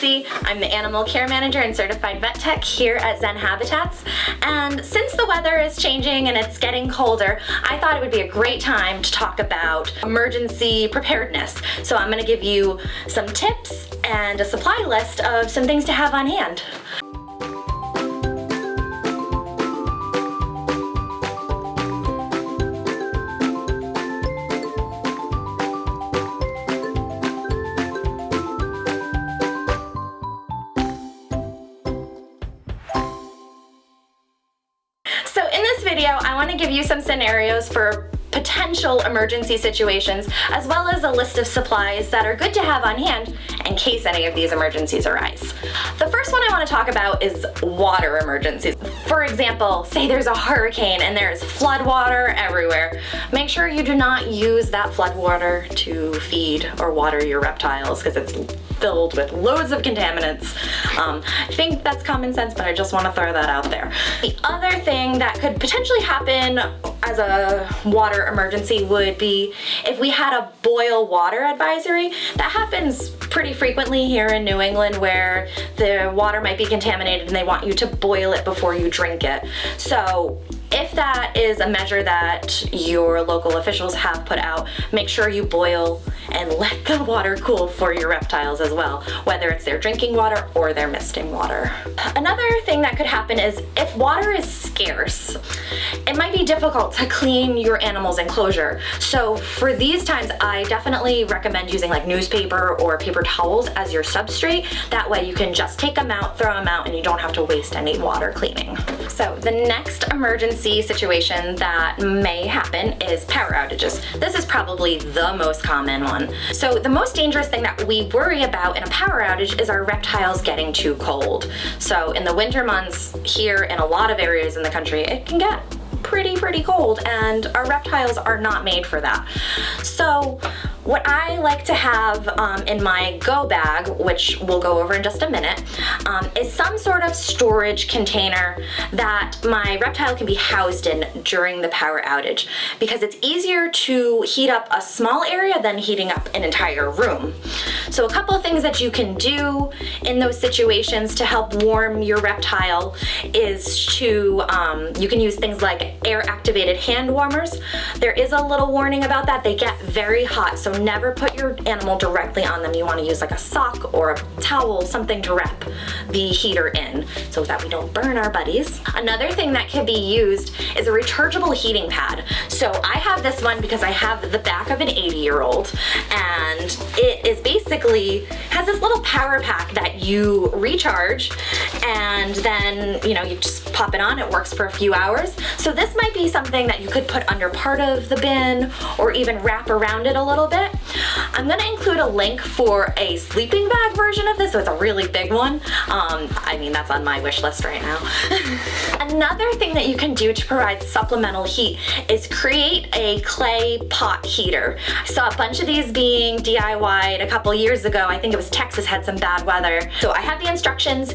Tracy. I'm the Animal Care Manager and Certified Vet Tech here at Zen Habitats. And since the weather is changing and it's getting colder, I thought it would be a great time to talk about emergency preparedness. So I'm going to give you some tips and a supply list of some things to have on hand. So in this video, I want to give you some scenarios for potential emergency situations, as well as a list of supplies that are good to have on hand in case any of these emergencies arise. The first one I want to talk about is water emergencies. For example, say there's a hurricane and there's flood water everywhere. Make sure you do not use that flood water to feed or water your reptiles because it's filled with loads of contaminants. I think that's common sense, but I just want to throw that out there. The other thing that could potentially happen as a water emergency would be if we had a boil water advisory. That happens pretty frequently here in New England, where the water might be contaminated and they want you to boil it before you drink it. So if that is a measure that your local officials have put out, make sure you boil and let the water cool for your reptiles as well, whether it's their drinking water or their misting water. Another thing that could happen is if water is scarce, it might be difficult to clean your animal's enclosure. So for these times, I definitely recommend using like newspaper or paper towels as your substrate. That way you can just take them out, throw them out, and you don't have to waste any water cleaning. So the next emergency situation that may happen is power outages. This is probably the most common one. So the most dangerous thing that we worry about in a power outage is our reptiles getting too cold. So in the winter months here in a lot of areas in the country, it can get pretty cold, and our reptiles are not made for that. So what I like to have in my go bag, which we'll go over in just a minute, is some sort of storage container that my reptile can be housed in during the power outage, because it's easier to heat up a small area than heating up an entire room. So a couple of things that you can do in those situations to help warm your reptile is to, you can use things like air-activated hand warmers. There is a little warning about that. They get very hot, so never put your animal directly on them. You want to use like a sock or a towel, something to wrap the heater in so that we don't burn our buddies. Another thing that can be used is a rechargeable heating pad. So I have this one because I have the back of an 80-year-old, and it is basically has this little power pack that you recharge, and then you just pop it on. It works for a few hours. So this might be something that you could put under part of the bin or even wrap around it a little bit. I'm going to include a link for a sleeping bag version of this, so it's a really big one. I mean, that's on my wish list right now. Another thing that you can do to provide supplemental heat is create a clay pot heater. I saw a bunch of these being DIY'd a couple years ago. I think it was Texas had some bad weather. So I have the instructions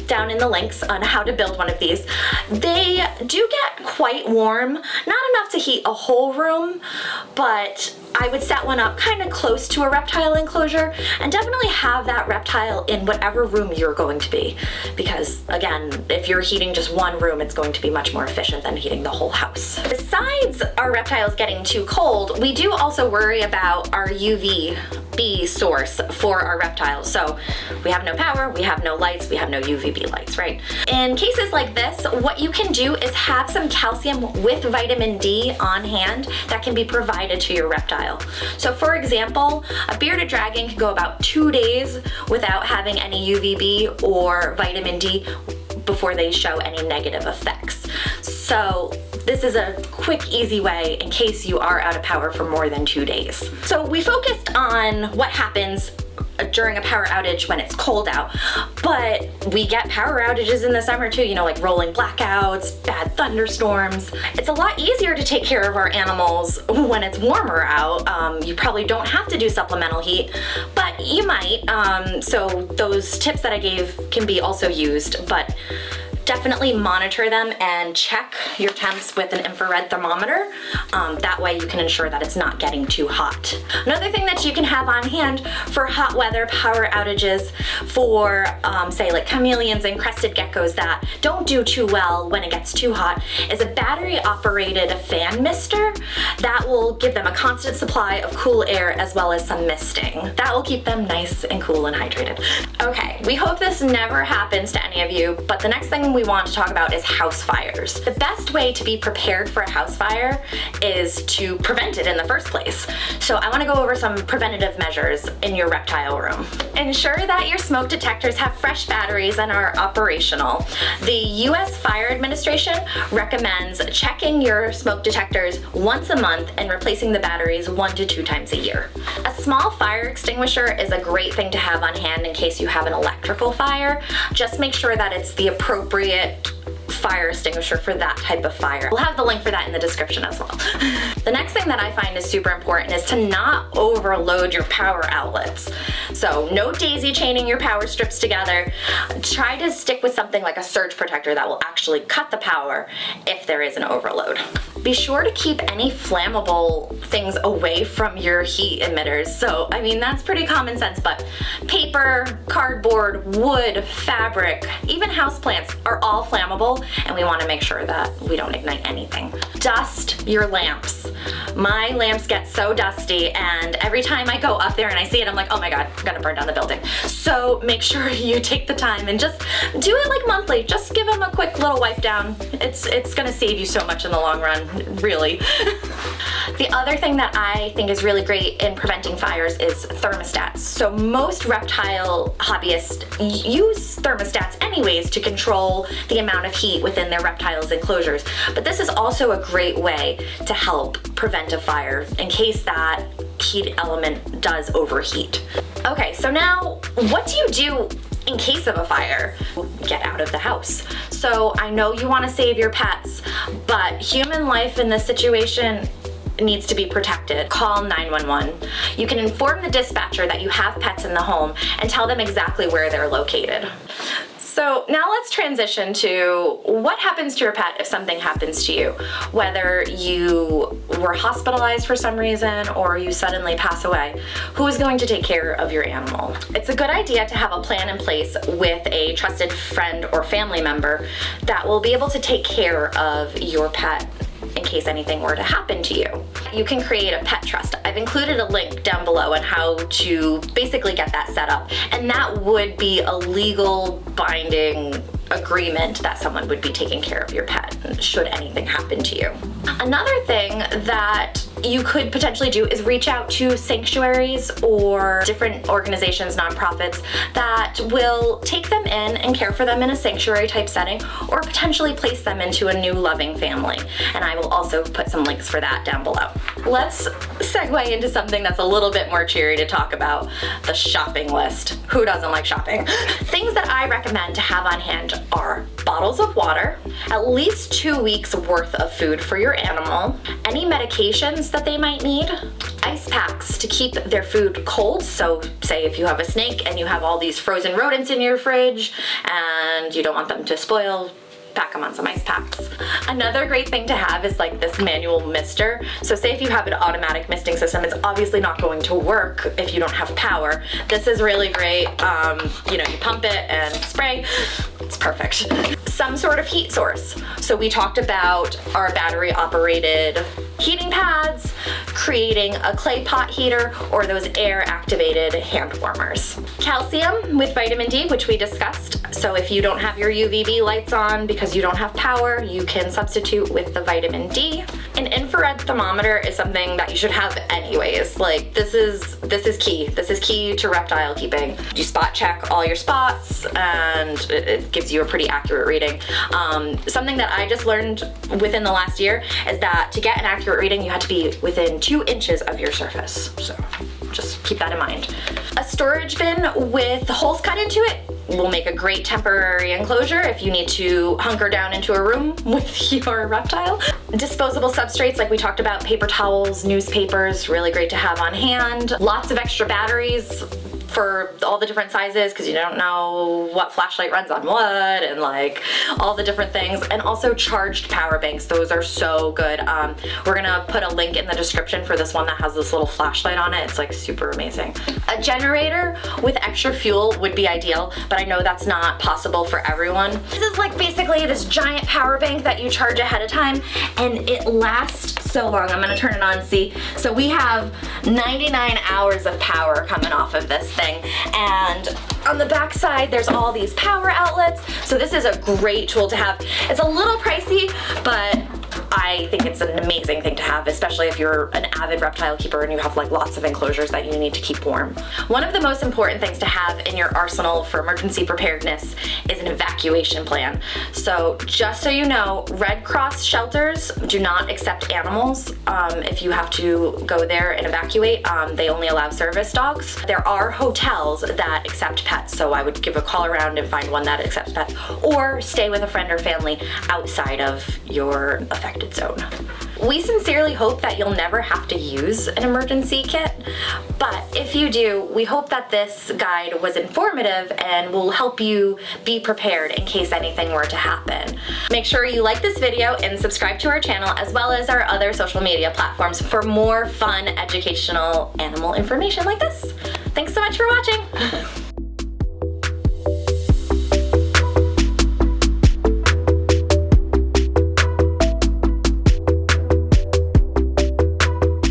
down in the links on how to build one of these. They do get quite warm, not enough to heat a whole room, but I would set one up kind of close to a reptile enclosure and definitely have that reptile in whatever room you're going to be. Because again, if you're heating just one room, it's going to be much more efficient than heating the whole house. Besides our reptiles getting too cold, we do also worry about our UVB source for our reptiles. So we have no power, we have no lights, we have no UVB lights, right? In cases like this, what you can do is have some calcium with vitamin D on hand that can be provided to your reptile. So for example, a bearded dragon can go about 2 days without having any UVB or vitamin D before they show any negative effects. So this is a quick, easy way in case you are out of power for more than 2 days. So we focused on what happens during a power outage when it's cold out, but we get power outages in the summer too, like rolling blackouts, bad thunderstorms. It's a lot easier to take care of our animals when it's warmer out. You probably don't have to do supplemental heat, but you might. So those tips that I gave can be also used, but Definitely monitor them and check your temps with an infrared thermometer. That way you can ensure that it's not getting too hot. Another thing that you can have on hand for hot weather power outages for say like chameleons and crested geckos that don't do too well when it gets too hot is a battery operated fan mister that will give them a constant supply of cool air as well as some misting. That will keep them nice and cool and hydrated. Okay, we hope this never happens to any of you, but the next thing we want to talk about is house fires. The best way to be prepared for a house fire is to prevent it in the first place. So I want to go over some preventative measures in your reptile room. Ensure that your smoke detectors have fresh batteries and are operational. The US Fire Administration recommends checking your smoke detectors once a month and replacing the batteries 1 to 2 times a year. A small fire extinguisher is a great thing to have on hand in case you have an electrical fire. Just make sure that it's the appropriate fire extinguisher for that type of fire. We'll have the link for that in the description as well. The next thing that I find is super important is to not overload your power outlets. So no daisy chaining your power strips together. Try to stick with something like a surge protector that will actually cut the power if there is an overload. Be sure to keep any flammable things away from your heat emitters. So, I mean, that's pretty common sense, but paper, cardboard, wood, fabric, even houseplants are all flammable, and we want to make sure that we don't ignite anything. Dust your lamps. My lamps get so dusty, and every time I go up there and I see it, I'm like, oh my God, I'm gonna burn down the building. So make sure you take the time and just do it like monthly. Just give them a quick little wipe down. It's gonna save you so much in the long run, really. The other thing that I think is really great in preventing fires is thermostats. So most reptile hobbyists use thermostats anyways to control the amount of heat within their reptiles' enclosures. But this is also a great way to help prevent a fire in case that heat element does overheat. Okay, so now what do you do in case of a fire? Get out of the house. So I know you want to save your pets, but human life in this situation needs to be protected. Call 911. You can inform the dispatcher that you have pets in the home and tell them exactly where they're located. So now let's transition to what happens to your pet if something happens to you, whether you were hospitalized for some reason or you suddenly pass away. Who is going to take care of your animal? It's a good idea to have a plan in place with a trusted friend or family member that will be able to take care of your pet in case anything were to happen to you. You can create a pet trust. I've included a link down below on how to basically get that set up, and that would be a legal binding agreement that someone would be taking care of your pet should anything happen to you. Another thing that you could potentially do is reach out to sanctuaries or different organizations, nonprofits, that will take them in and care for them in a sanctuary type setting, or potentially place them into a new loving family. And I will also put some links for that down below. Let's segue into something that's a little bit more cheery to talk about, the shopping list. Who doesn't like shopping? Things that I recommend to have on hand are bottles of water, at least 2 weeks worth of food for your animal, any medications that they might need, ice packs to keep their food cold. So say if you have a snake and you have all these frozen rodents in your fridge and you don't want them to spoil, pack them on some ice packs. Another great thing to have is like this manual mister. So say if you have an automatic misting system, it's obviously not going to work if you don't have power. This is really great. You pump it and spray. It's perfect. Some sort of heat source. So we talked about our battery operated heating pads, creating a clay pot heater, or those air activated hand warmers. Calcium with vitamin D, which we discussed. So if you don't have your UVB lights on because you don't have power, you can substitute with the vitamin D. An infrared thermometer is something that you should have anyways. Like this is key. This is key to reptile keeping. You spot check all your spots and it gives you a pretty accurate reading. Something that I just learned within the last year is that to get an accurate reading, you have to be within 2 inches of your surface. So just keep that in mind. A storage bin with holes cut into it will make a great temporary enclosure if you need to hunker down into a room with your reptile. Disposable substrates, like we talked about, paper towels, newspapers, really great to have on hand. Lots of extra batteries for all the different sizes because you don't know what flashlight runs on what and like all the different things. And also charged power banks. Those are so good. We're gonna put a link in the description for this one that has this little flashlight on it. It's like super amazing. A generator with extra fuel would be ideal, but I know that's not possible for everyone. This is like basically this giant power bank that you charge ahead of time, and it lasts so long. I'm gonna turn it on, see. So we have 99 hours of power coming off of this thing, and on the back side there's all these power outlets. So this is a great tool to have. It's a little pricey, but I think it's an amazing thing to have, especially if you're an avid reptile keeper and you have like lots of enclosures that you need to keep warm. One of the most important things to have in your arsenal for emergency preparedness is an evacuation plan. So just so you know, Red Cross shelters do not accept animals. If you have to go there and evacuate, they only allow service dogs. There are hotels that accept pets, so I would give a call around and find one that accepts pets, or stay with a friend or family outside of your affected zone. We sincerely hope that you'll never have to use an emergency kit, but if you do, we hope that this guide was informative and will help you be prepared in case anything were to happen. Make sure you like this video and subscribe to our channel as well as our other social media platforms for more fun, educational animal information like this. Thanks so much for watching.